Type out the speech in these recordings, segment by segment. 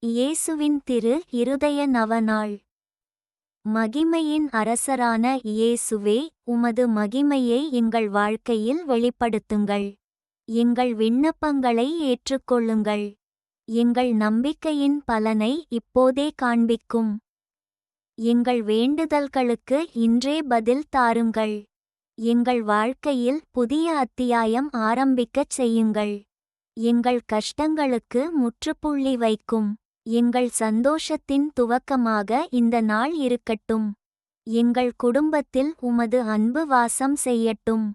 இயேசுவின் திரு இருதய நவநாள். மகிமையின் அரசரான இயேசுவே, உமது மகிமையை எங்கள் வாழ்க்கையில் வெளிப்படுத்துங்கள். எங்கள் விண்ணப்பங்களை ஏற்றுக்கொள்ளுங்கள். எங்கள் நம்பிக்கையின் பலனை இப்போதே காண்பிக்கும். எங்கள் வேண்டுதல்களுக்கு இன்றே பதில் தாருங்கள். எங்கள் வாழ்க்கையில் புதிய அத்தியாயம் ஆரம்பிக்கச் செய்யுங்கள். எங்கள் கஷ்டங்களுக்கு முற்றுப்புள்ளி வைக்கும். எங்கள் சந்தோஷத்தின் துவக்கமாக இந்த நாள் இருக்கட்டும். எங்கள் குடும்பத்தில் உமது அன்பு வாசம் செய்யட்டும்.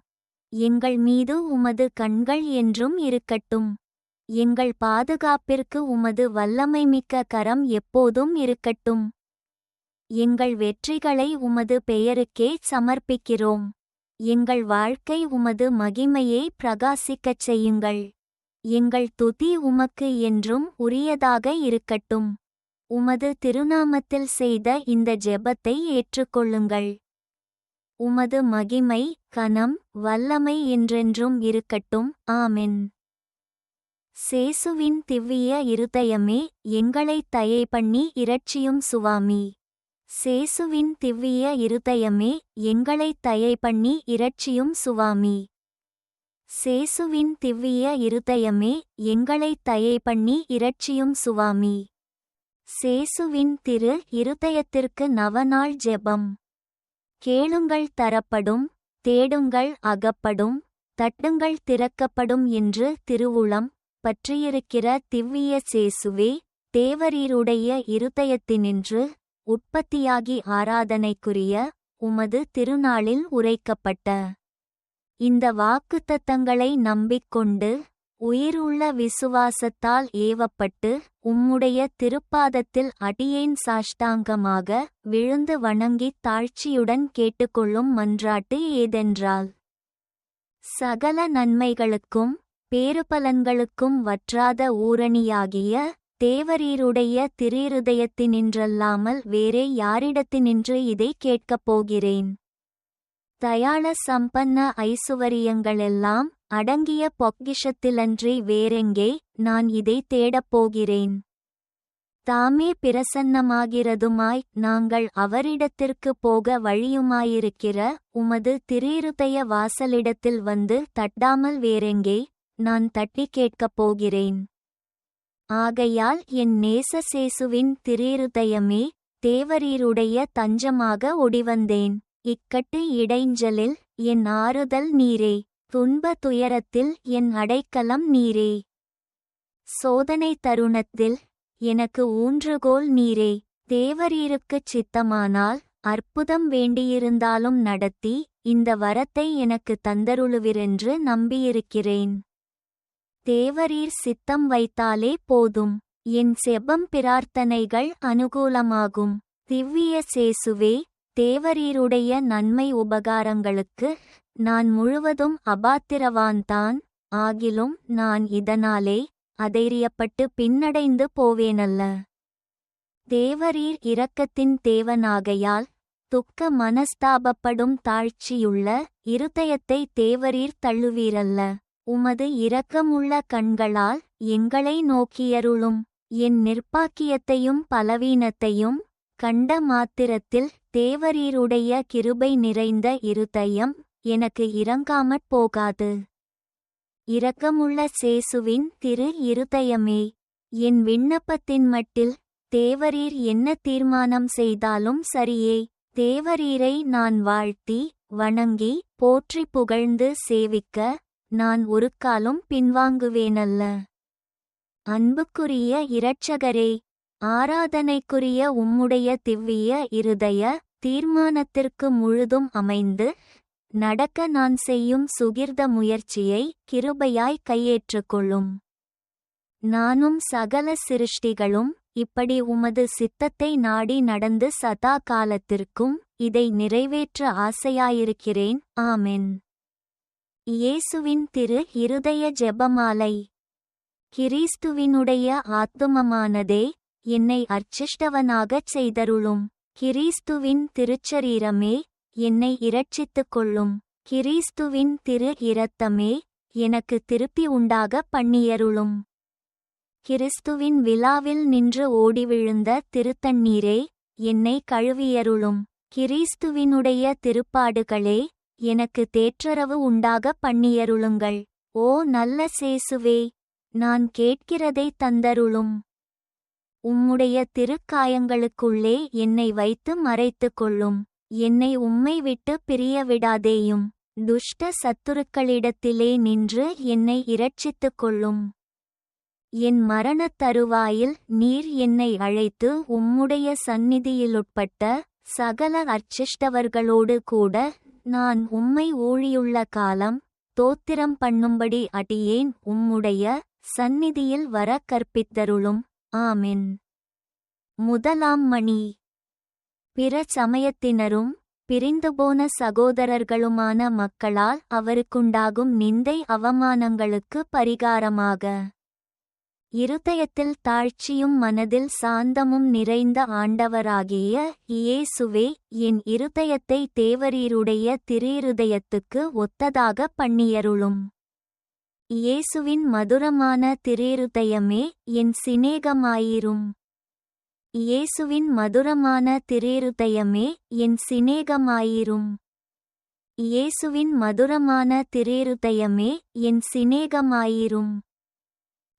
எங்கள் மீது உமது கண்கள் என்றும் இருக்கட்டும். எங்கள் பாதுகாப்பிற்கு உமது வல்லமைமிக்க கரம் எப்போதும் இருக்கட்டும். எங்கள் வெற்றிகளை உமது பெயருக்கே சமர்ப்பிக்கிறோம். எங்கள் வாழ்க்கை உமது மகிமையை பிரகாசிக்கச் செய்யுங்கள். எங்கள் துதி உமக்கு என்றும் உரியதாக இருக்கட்டும். உமது திருநாமத்தில் செய்த இந்த ஜெபத்தை ஏற்றுக்கொள்ளுங்கள். உமது மகிமை, கனம், வல்லமை என்றென்றும் இருக்கட்டும். ஆமென். சேசுவின் திவ்விய இருதயமே, எங்களைத் தயை பண்ணி இரட்சியும் சுவாமி. சேசுவின் திவ்விய இருதயமே, எங்களைத் தயை பண்ணி இரட்சியும் சுவாமி. சேசுவின் திவ்விய இருதயமே, எங்களைத் தயை பண்ணி இரட்சியும் சுவாமி. சேசுவின் திரு இருதயத்திற்கு நவநாள் ஜெபம். கேளுங்கள் தரப்படும், தேடுங்கள் அகப்படும், தட்டுங்கள் திறக்கப்படும் என்று திருவுளம் பற்றியிருக்கிற திவ்விய சேசுவே, தேவரீருடைய இருதயத்தினின்று உற்பத்தியாகி ஆராதனைக்குரிய உமது திருநாளில் உரைக்கப்பட்ட இந்த வாக்குத்தத்தங்களை நம்பிக்கொண்டு உயிருள்ள விசுவாசத்தால் ஏவப்பட்டு உம்முடைய திருப்பாதத்தில் அடியேன் சாஷ்டாங்கமாக விழுந்து வணங்கித் தாழ்ச்சியுடன் கேட்டுக்கொள்ளும் மன்றாட்டு ஏதென்றால், சகல நன்மைகளுக்கும் பேறுபலன்களுக்கும் வற்றாத ஊரணியாகிய தேவரீருடைய திருஇருதயத்தினின்றல்லாமல் வேறே யாரிடத்தினின்று இதை கேட்கப் போகிறேன்? தயாள சம்பன்ன ஐசுவரியங்களெல்லாம் அடங்கிய பொக்கிஷத்திலன்றி வேறெங்கே நான் இதை தேடப் போகிறேன்? தாமே பிரசன்னமாகிறதுமாய் நாங்கள் அவரிடத்திற்கு போக வழியுமாயிருக்கிற உமது திருஇருதய வாசலிடத்தில் வந்து தட்டாமல் வேறெங்கே நான் தட்டி கேட்கப் போகிறேன்? ஆகையால் என் நேச சேசுவின் திருஇருதயமே, தேவரீருடைய தஞ்சமாக ஒடிவந்தேன். இக்கட்டு இடைஞ்சலில் என் ஆறுதல் நீரே. துன்ப துயரத்தில் என் அடைக்கலம் நீரே. சோதனை தருணத்தில் எனக்கு ஊன்றுகோல் நீரே. தேவரீருக்குச் சித்தமானால் அற்புதம் வேண்டியிருந்தாலும் நடத்தி இந்த வரத்தை எனக்கு தந்தருளுவிரென்று நம்பியிருக்கிறேன். தேவரீர் சித்தம் வைத்தாலே போதும். என் செபம் பிரார்த்தனைகள் அனுகூலமாகும். திவ்விய சேசுவே, தேவரீருடைய நன்மை உபகாரங்களுக்கு நான் முழுவதும் அபாத்திரவான்தான். ஆகிலும் நான் இதனாலே அதைரியப்பட்டு பின்னடைந்து போவேனல்ல. தேவரீர் இரக்கத்தின் தேவனாகையால் துக்க மனஸ்தாபப்படும் தாழ்ச்சியுள்ள இருதயத்தை தேவரீர் தள்ளுவீரல்ல. உமது இரக்கமுள்ள கண்களால் எங்களை நோக்கியருளும். என் நிர்பாக்கியத்தையும் பலவீனத்தையும் கண்ட மாத்திரத்தில் தேவரீருடைய கிருபை நிறைந்த இருதயம் எனக்கு இரங்காமற் போகாது. இரக்கமுள்ள சேசுவின் திரு இருதயமே, என் விண்ணப்பத்தின் மட்டில் தேவரீர் என்ன தீர்மானம் செய்தாலும் சரியே. தேவரீரை நான் வாழ்த்தி வணங்கி போற்றி புகழ்ந்து சேவிக்க நான் ஒருக்காலும் பின்வாங்குவேனல்ல. அன்புக்குரிய இரட்சகரே, ஆராதனைக்குரிய உம்முடைய திவ்விய இருதய தீர்மானத்திற்கு முழுதும் அமைந்து நடக்க நான் செய்யும் சுகிர்த முயற்சியை கிருபையாய் கையேற்றுக்கொள்ளும். நானும் சகல சிருஷ்டிகளும் இப்படி உமது சித்தத்தை நாடி நடந்து சதா காலத்திற்கும் இதை நிறைவேற்ற ஆசையாயிருக்கிறேன். ஆமென். இயேசுவின் திரு இருதய ஜெபமாலை. கிறிஸ்துவினுடைய ஆத்துமமானதே, என்னை அர்ச்சிஷ்டவனாகச் செய்தருளும். கிறிஸ்துவின் திருச்சரீரமே, என்னை இரட்சித்துக் கொள்ளும். கிறிஸ்துவின் திரு இரத்தமே, எனக்கு திருப்பி உண்டாக பண்ணியருளும். கிறிஸ்துவின் விழாவில் நின்று ஓடிவிழுந்த திருத்தண்ணீரே, என்னை கழுவியருளும். கிறிஸ்துவினுடைய திருப்பாடுகளே, எனக்கு தேற்றரவு உண்டாக பண்ணியருளுங்கள். ஓ நல்ல சேசுவே, நான் கேட்கிறதை தந்தருளும். உம்முடைய திருக்காயங்களுக்குள்ளே என்னை வைத்து மறைத்துக் கொள்ளும். என்னை உம்மை விட்டு பிரிய விடாதேயும். துஷ்ட சத்துருக்களிடத்திலே நின்று என்னை இரட்சித்துக் கொள்ளும். என் மரணத் தருவாயில் நீர் என்னை அழைத்து உம்முடைய சந்நிதியிலுட்பட்ட சகல அர்ச்சிஷ்டவர்களோடு கூட நான் உம்மை ஊழியுள்ள காலம் தோத்திரம் பண்ணும்படி அடியேன் உம்முடைய சந்நிதியில் வர கற்பித்தருளும். ஆமென். முதலாம் மணி. பிற சமயத்தினரும் பிரிந்துபோன சகோதரர்களுமான மக்களால் அவருக்குண்டாகும் நிந்தை அவமானங்களுக்கு பரிகாரமாக இருதயத்தில் தாழ்ச்சியும் மனதில் சாந்தமும் நிறைந்த ஆண்டவராகிய இயேசுவே, என் இருதயத்தை தேவரீருடைய திருஇருதயத்துக்கு ஒத்ததாக பண்ணியருளும். இயேசுவின் மதுரமான திருஇருதயமே, என் சிநேகமாயிரும். இயேசுவின் மதுரமான திருஇருதயமே, என் சிநேகமாயிரும். இயேசுவின் மதுரமான திருஇருதயமே, என் சிநேகமாயிரும்.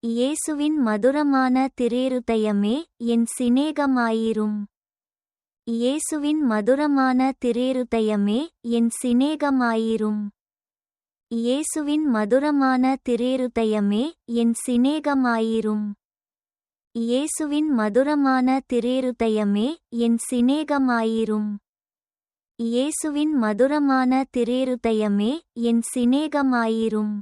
இயேசுவின் மதுரமான திருஇருதயமே, என் சிநேகமாயிரும். இயேசுவின் மதுரமான திருஇருதயமே, என் சிநேகமாயிரும். இயேசுவின் மதுரமான திருஇருதயமே, என் சிநேகமாயிரும். இயேசுவின் மதுரமான திருஇருதயமே, என் சிநேகமாயிரும். இயேசுவின் மதுரமான திருஇருதயமே, என் சிநேகமாயிரும்.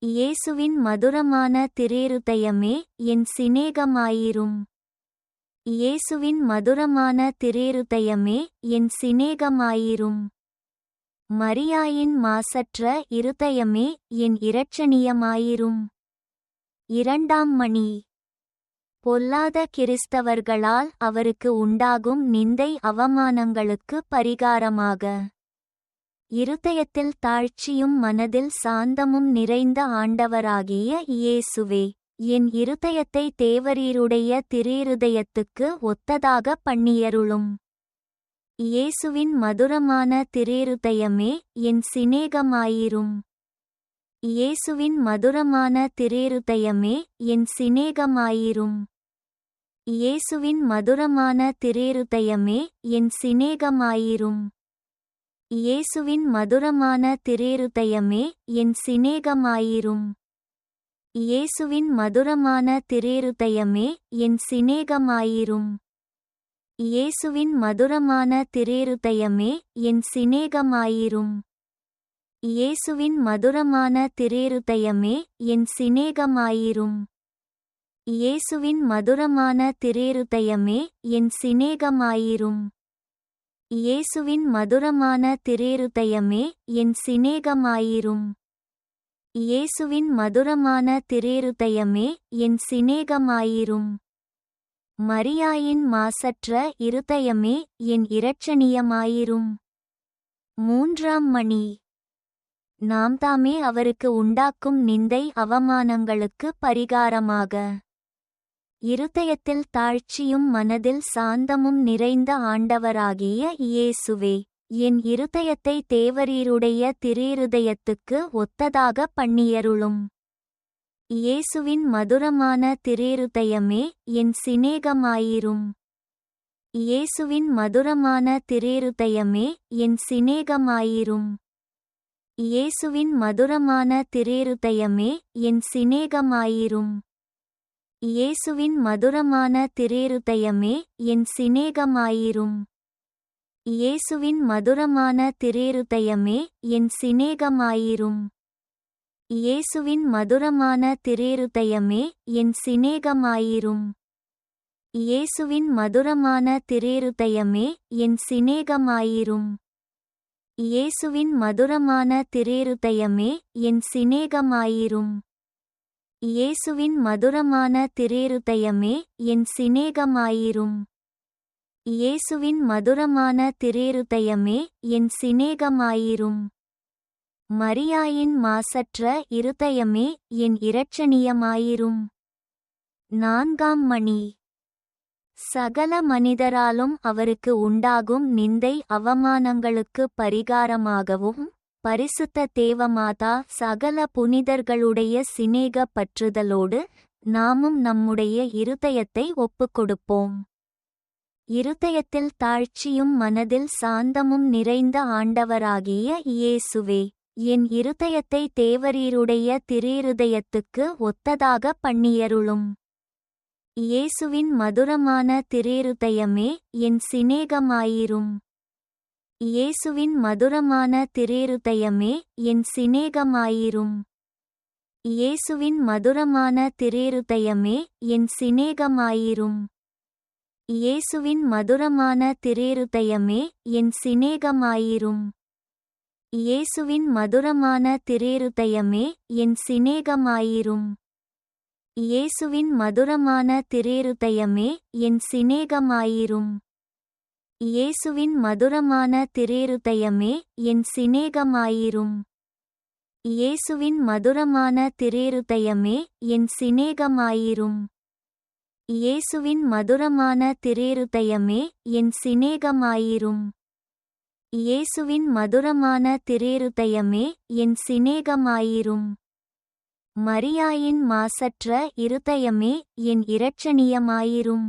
இயேசுவின் மதுரமான திருஇருதயமே, என் சிநேகமாயிரும். இயேசுவின் மதுரமான திருஇருதயமே, என் சிநேகமாயிரும். மரியாயின் மாசற்ற இருதயமே, என் இரட்சணியமாயிரும். இரண்டாம் மணி. பொல்லாத கிறிஸ்தவர்களால் அவருக்கு உண்டாகும் நிந்தை அவமானங்களுக்கு பரிகாரமாக இருதயத்தில் தாழ்ச்சியும் மனதில் சாந்தமும் நிறைந்த ஆண்டவராகிய இயேசுவே, என் இருதயத்தை தேவரீருடைய திருஇருதயத்துக்கு ஒத்ததாக பண்ணியருளும். இயேசுவின் மதுரமான திருஇருதயமே, என் சிநேகமாயிரும். இயேசுவின் மதுரமான திருஇருதயமே, என் சிநேகமாயிரும். இயேசுவின் மதுரமான திருஇருதயமே, என் சிநேகமாயிரும். இயேசுவின் மதுரமான திருஇருதயமே, என் சிநேகமாயிரும். இயேசுவின் மதுரமான திருஇருதயமே, என் சிநேகமாயிரும். இயேசுவின் மதுரமான திருஇருதயமே, என் சிநேகமாயிரும். இயேசுவின் மதுரமான திருஇருதயமே, என் சிநேகமாயிரும். இயேசுவின் மதுரமான திருஇருதயமே, என் சிநேகமாயிரும். இயேசுவின் மதுரமான திருஇருதயமே, என் சிநேகமாயிரும். இயேசுவின் மதுரமான திருஇருதயமே, என் சிநேகமாயிரும். மரியாயின் மாசற்ற இருதயமே, என் இரட்சணியமாயிரும். மூன்றாம் மணி. நாம் தாமே அவருக்கு உண்டாக்கும் நிந்தை அவமானங்களுக்கு பரிகாரமாக இருதயத்தில் தாழ்ச்சியும் மனதில் சாந்தமும் நிறைந்த ஆண்டவராகிய இயேசுவே, என் இருதயத்தை தேவரீருடைய திருஇருதயத்துக்கு ஒத்ததாக பண்ணியருளும். இயேசுவின் மதுரமான திருஇருதயமே, என் சிநேகமாயிரும். இயேசுவின் மதுரமான திருஇருதயமே, என் சிநேகமாயிரும். இயேசுவின் மதுரமான திருஇருதயமே, என் சிநேகமாயிரும். இயேசுவின் மதுரமான திருஇருதயமே, என் சிநேகமாயிரும். இயேசுவின் மதுரமான திருஇருதயமே, என் சிநேகமாயிரும். இயேசுவின் மதுரமான திருஇருதயமே, என் சிநேகமாயிரும். இயேசுவின் மதுரமான திருஇருதயமே, என் சிநேகமாயிரும். இயேசுவின் மதுரமான திருஇருதயமே, என் சிநேகமாயிரும். இயேசுவின் மதுரமான திருஇருதயமே, என் சிநேகமாயிரும். இயேசுவின் மதுரமான திருஇருதயமே, என் சிநேகமாயிரும். மரியாயின் மாசற்ற இருதயமே, என் இரட்சணியமாயிரும். 4ஆம் மணி. சகல மனிதராலும் அவருக்கு உண்டாகும் நிந்தை அவமானங்களுக்கு பரிகாரமாகவும் பரிசுத்த தேவமாதா சகல புனிதர்களுடைய சிநேக பற்றுதலோடு நாமும் நம்முடைய இருதயத்தை ஒப்புக்கொடுப்போம். இருதயத்தில் தாழ்ச்சியும் மனதில் சாந்தமும் நிறைந்த ஆண்டவராகிய இயேசுவே, என் இருதயத்தை தேவரீருடைய திருஇருதயத்துக்கு ஒத்ததாக பண்ணியருளும். இயேசுவின் மதுரமான திருஇருதயமே என் சிநேகமாயிரும். இயேசுவின் மதுரமான திருஇருதயமே என் சிநேகமாயிரும். இயேசுவின் மதுரமான திருஇருதயமே என் சிநேகமாயிரும். இயேசுவின் மதுரமான திருஇருதயமே என் சிநேகமாயிரும். இயேசுவின் மதுரமான திருஇருதயமே என் சிநேகமாயிரும். இயேசுவின் மதுரமான திருஇருதயமே என் சிநேகமாயிரும். இயேசுவின் மதுரமான திருஇருதயமே என் சிநேகமாயிரும். இயேசுவின் மதுரமான திருஇருதயமே என் சிநேகமாயிரும். இயேசுவின் மதுரமான திருஇருதயமே என் சிநேகமாயிரும். இயேசுவின் மதுரமான திருஇருதயமே என் சிநேகமாயிரும். மரியாயின் மாசற்ற இருதயமே என் இரட்சணியமாயிரும்.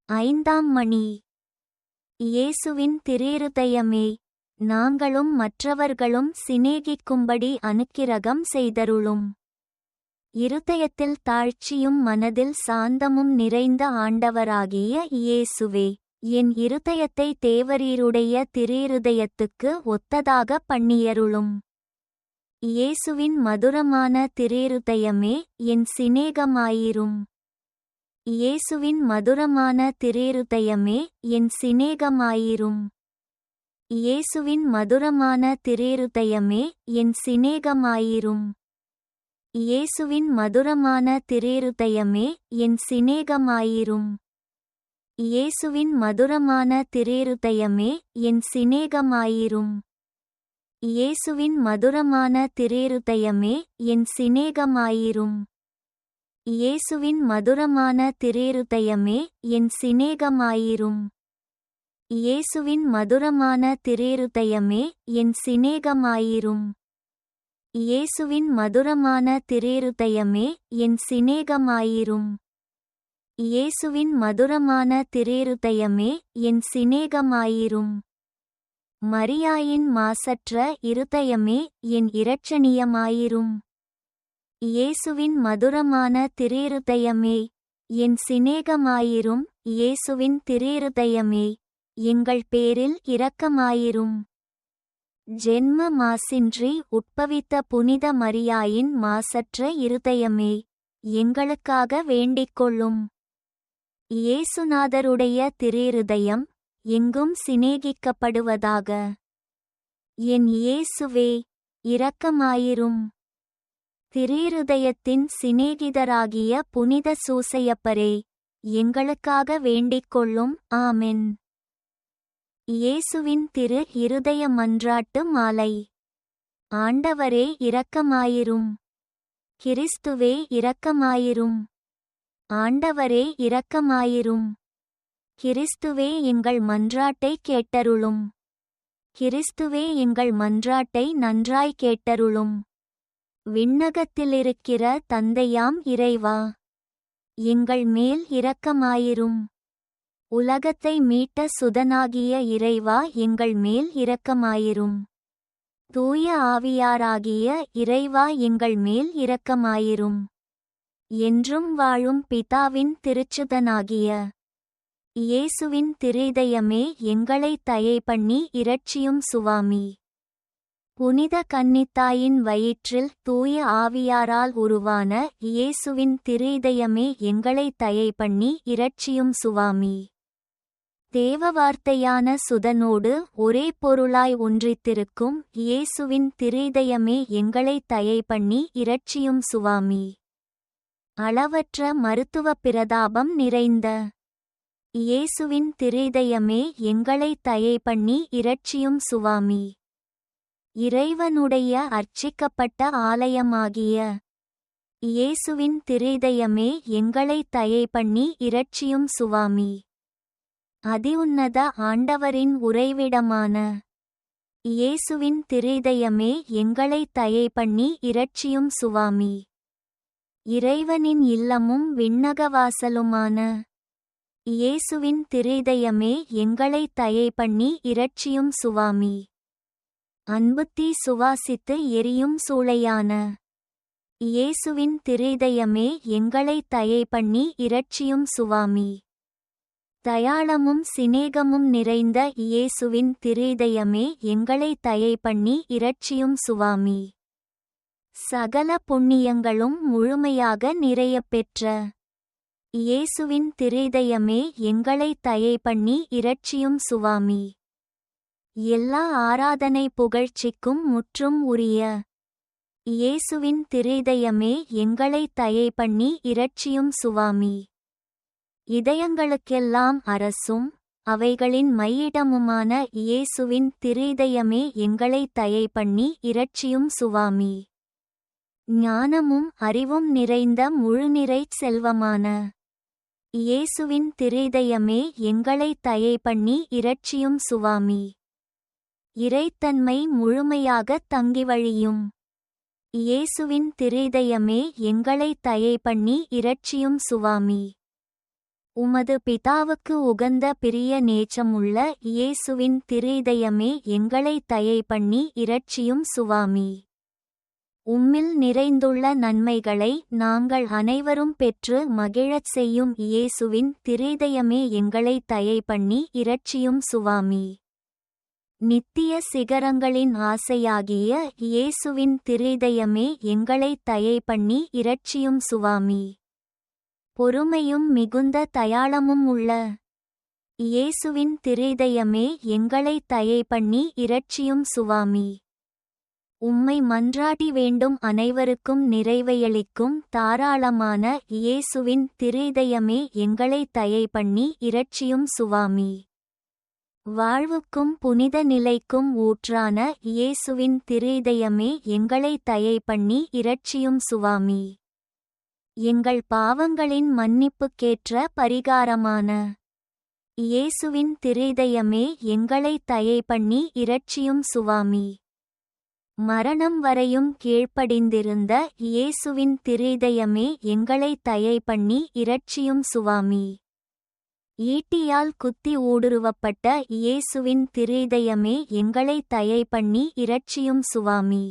5ஆம் மணி. இயேசுவின் திருஇருதயமே, நாங்களும் மற்றவர்களும் சிநேகிக்கும்படி அனுக்கிரகம் செய்தருளும். இருதயத்தில் தாழ்ச்சியும் மனதில் சாந்தமும் நிறைந்த ஆண்டவராகிய இயேசுவே, என் இருதயத்தை தேவரீருடைய திருஇருதயத்துக்கு ஒத்ததாக பண்ணியருளும். இயேசுவின் மதுரமான திருஇருதயமே என் சிநேகமாயிரும். இயேசுவின் மதுரமான திருஇருதயமே என் சிநேகமாயிரும். இயேசுவின் மதுரமான திருஇருதயமே என் சிநேகமாயிரும். இயேசுவின் மதுரமான திருஇருதயமே என் சிநேகமாயிரும். இயேசுவின் மதுரமான திருஇருதயமே என் சிநேகமாயிரும். இயேசுவின் மதுரமான திருஇருதயமே என் சிநேகமாயிரும். இயேசுவின் மதுரமான திருஇருதயமே என் சிநேகமாயிரும். இயேசுவின் மதுரமான திருஇருதயமே என் சிநேகமாயிரும். இயேசுவின் மதுரமான திருஇருதயமே என் சிநேகமாயிரும். இயேசுவின் மதுரமான திருஇருதயமே என் சிநேகமாயிரும். மரியாயின் மாசற்ற இருதயமே என் இரட்சணியமாயிரும். இயேசுவின் மதுரமான திருஇருதயமே என் சிநேகமாயிரும். இயேசுவின் திருஇருதயமே எங்கள் பேரில் இரக்கமாயிரும். ஜென்ம மாசின்றி உட்பவித்த புனித மரியாயின் மாசற்ற இருதயமே, எங்களுக்காக வேண்டிக்கொள்ளும். இயேசுநாதருடைய திருஇருதயம் எங்கும் சிநேகிக்கப்படுவதாக. என் இயேசுவே, இரக்கமாயிரும். திருஇருதயத்தின் சிநேகிதராகிய புனித சூசையப்பரே, எங்களுக்காக வேண்டிக்கொள்ளும். ஆமென். இயேசுவின் திரு இருதய மன்றாட்டு மாலை. ஆண்டவரே இரக்கமாயிரும். கிறிஸ்துவே இரக்கமாயிரும். ஆண்டவரே இரக்கமாயிரும். கிறிஸ்துவே எங்கள் மன்றாட்டை கேட்டருளும். கிறிஸ்துவே எங்கள் மன்றாட்டை நன்றாய் கேட்டருளும். விண்ணகத்திலிருக்கிற தந்தையாம் இறைவா, எங்கள் மேல் இரக்கமாயிரும். உலகத்தை மீட்ட சுதனாகிய இறைவா, எங்கள் மேல் இரக்கமாயிரும். தூய ஆவியாராகிய இறைவா, எங்கள் மேல் இரக்கமாயிரும். என்றும் வாழும் பிதாவின் திருச்சுதனாகிய இயேசுவின் திருஇதயமே, எங்களை தயை பண்ணி இரட்சியும் சுவாமி. புனித கன்னித்தாயின் வயிற்றில் தூய ஆவியாரால் உருவான இயேசுவின் திருஇதயமே, எங்களை தயை பண்ணி இரட்சியும் சுவாமி. தேவ வார்த்தையான சுதனோடு ஒரே பொருளாய் ஒன்றித்திருக்கும் இயேசுவின் திருஇதயமே, எங்களை தயை பண்ணி இரட்சியும் சுவாமி. அளவற்ற மருத்துவ பிரதாபம் நிறைந்த இயேசுவின் திருஇதயமே, எங்களை தயை பண்ணி இரட்சியும் சுவாமி. இறைவனுடைய அர்ச்சிக்கப்பட்ட ஆலயமாகிய இயேசுவின் திருதயமே எங்களை தயை பண்ணி இரட்சியும் சுவாமி. அதிஉன்னத ஆண்டவரின் உறைவிடமான இயேசுவின் திருதயமே எங்களை தயை பண்ணி இரட்சியும் சுவாமி. இறைவனின் இல்லமும் விண்ணகவாசலுமான இயேசுவின் திருதயமே எங்களை தயை பண்ணி இரட்சியும் சுவாமி. அன்புத்தீ சுவாசித்து எரியும் சூளையான இயேசுவின் திருதயமே எங்களை தயை பண்ணி இரட்சியும் சுவாமி. தயாளமும் சிநேகமும் நிறைந்த இயேசுவின் திருதயமே எங்களை தயை பண்ணி இரட்சியும் சுவாமி. சகல புண்ணியங்களும் முழுமையாக நிறையப் பெற்ற இயேசுவின் திருதயமே எங்களை தயை பண்ணி இரட்சியும் சுவாமி. எல்லா ஆராதனை புகழ்ச்சிக்கும் முற்றும் உரிய இயேசுவின் திருதயமே எங்களை தயை பண்ணி இரட்சியும் சுவாமி. இதயங்களுக்கெல்லாம் அரசும் அவைகளின் மையிடமுமான இயேசுவின் திருதயமே எங்களை தயை பண்ணி இரட்சியும் சுவாமி. ஞானமும் அறிவும் நிறைந்த முழுநிறைச் செல்வமான இயேசுவின் திருதயமே எங்களை தயை பண்ணி இரட்சியும் சுவாமி. இறைத்தன்மை முழுமையாக தங்கி வழியும் இயேசுவின் திருதயமே எங்களை தயை பண்ணி இரட்சியும் சுவாமி. உமது பிதாவுக்கு உகந்த பிரிய நேச்சமுள்ள இயேசுவின் திருதயமே எங்களை தயை பண்ணி இரட்சியும் சுவாமி. உம்மில் நிறைந்துள்ள நன்மைகளை நாங்கள் அனைவரும் பெற்று மகிழச் செய்யும் இயேசுவின் திருதயமே எங்களை தயை பண்ணி இரட்சியும் சுவாமி. நித்திய சிகரங்களின் ஆசையாகிய இயேசுவின் திருதயமே எங்களை தயை பண்ணி இரட்சியும் சுவாமி. பொறுமையும் மிகுந்த தயாளமும் உள்ள இயேசுவின் திருதயமே எங்களை தயை பண்ணி இரட்சியும் சுவாமி. உம்மை மன்றாடி வேண்டும் அனைவருக்கும் நிறைவையளிக்கும் தாராளமான இயேசுவின் திருதயமே எங்களை தயை பண்ணி இரட்சியும் சுவாமி. வாழ்வுக்கும் புனித நிலைக்கும் ஊற்றான இயேசுவின் திருதயமே எங்களை தயை பண்ணி இரட்சியும் சுவாமி. எங்கள் பாவங்களின் மன்னிப்புக்கேற்ற பரிகாரமான இயேசுவின் திருதயமே எங்களை தயை பண்ணி இரட்சியும் சுவாமி. மரணம் வரையும் கீழ்ப்படிந்திருந்த இயேசுவின் திருதயமே எங்களை தயை பண்ணி இரட்சியும் சுவாமி. ஈட்டியால் குத்தி ஊடுருவப்பட்ட இயேசுவின் திருதயமே எங்களை தயை பண்ணி இரட்சியும் சுவாமி.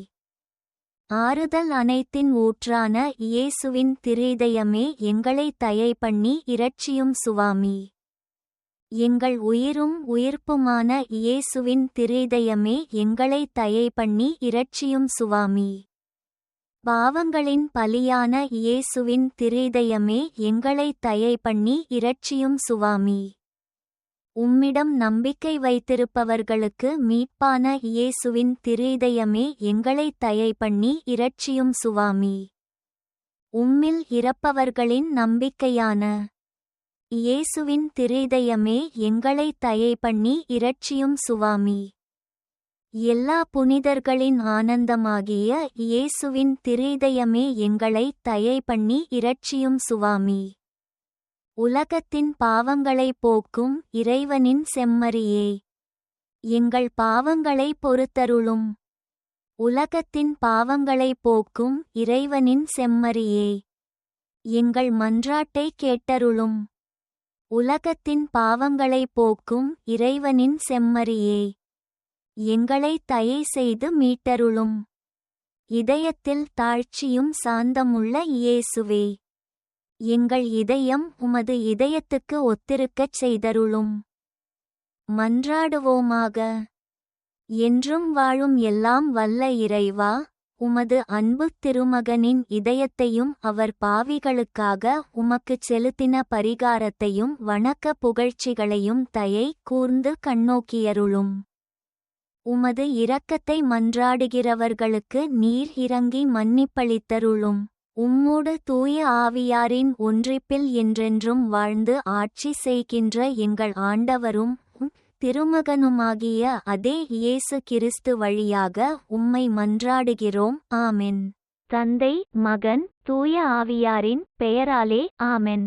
ஆறுதல் அனைத்தின் ஊற்றான இயேசுவின் திருதயமே எங்களை தயை பண்ணி இரட்சியும் சுவாமி. எங்கள் உயிரும் உயிர்ப்புமான இயேசுவின் திருதயமே எங்களை தயை பண்ணி இரட்சியும் சுவாமி. பாவங்களின் பலியான இயேசுவின் திருதயமே எங்களை தயை பண்ணி இரட்சியும் சுவாமி. உம்மிடம் நம்பிக்கை வைத்திருப்பவர்களுக்கு மீட்பான இயேசுவின் திருதயமே எங்களை தயை பண்ணி இரட்சியும் சுவாமி. உம்மில் இறப்பவர்களின் நம்பிக்கையான இயேசுவின் திருதயமே எங்களை தயை பண்ணி இரட்சியும் சுவாமி. எல்லா புனிதர்களின் ஆனந்தமாகிய இயேசுவின் திருதயமே எங்களை தயை பண்ணி இரட்சியும் சுவாமி. உலகத்தின் பாவங்களை போக்கும் இறைவனின் செம்மறியே எங்கள் பாவங்களை பொறுத்தருளும். உலகத்தின் பாவங்களை போக்கும் இறைவனின் செம்மறியே எங்கள் மன்றாட்டை கேட்டருளும். உலகத்தின் பாவங்களை போக்கும் இறைவனின் செம்மறியே எங்களை தயை செய்து மீட்டருளும். இதயத்தில் தாழ்ச்சியும் சாந்தமுள்ள இயேசுவே எங்கள் இதயம் உமது இதயத்துக்கு ஒத்திருக்கச் செய்தருளும். மன்றாடுவோமாக. என்றும் வாழும் எல்லாம் வல்ல இறைவா, உமது அன்பு திருமகனின் இதயத்தையும் அவர் பாவிகளுக்காக உமக்குச் செலுத்தின பரிகாரத்தையும் வணக்க புகழ்ச்சிகளையும் தயை கூர்ந்து கண்ணோக்கியருளும். உமது இரக்கத்தை மன்றாடுகிறவர்களுக்கு நீர் இறங்கி மன்னிப்பளித்தருளும். உம்மோடு தூய ஆவியாரின் ஒன்றிப்பில் என்றென்றும் வாழ்ந்து ஆட்சி செய்கின்ற எங்கள் ஆண்டவரும் திருமகனுமாகிய அதே இயேசு கிறிஸ்து வழியாக உம்மை மன்றாடுகிறோம். ஆமென். தந்தை மகன் தூய ஆவியாரின் பெயராலே ஆமென்.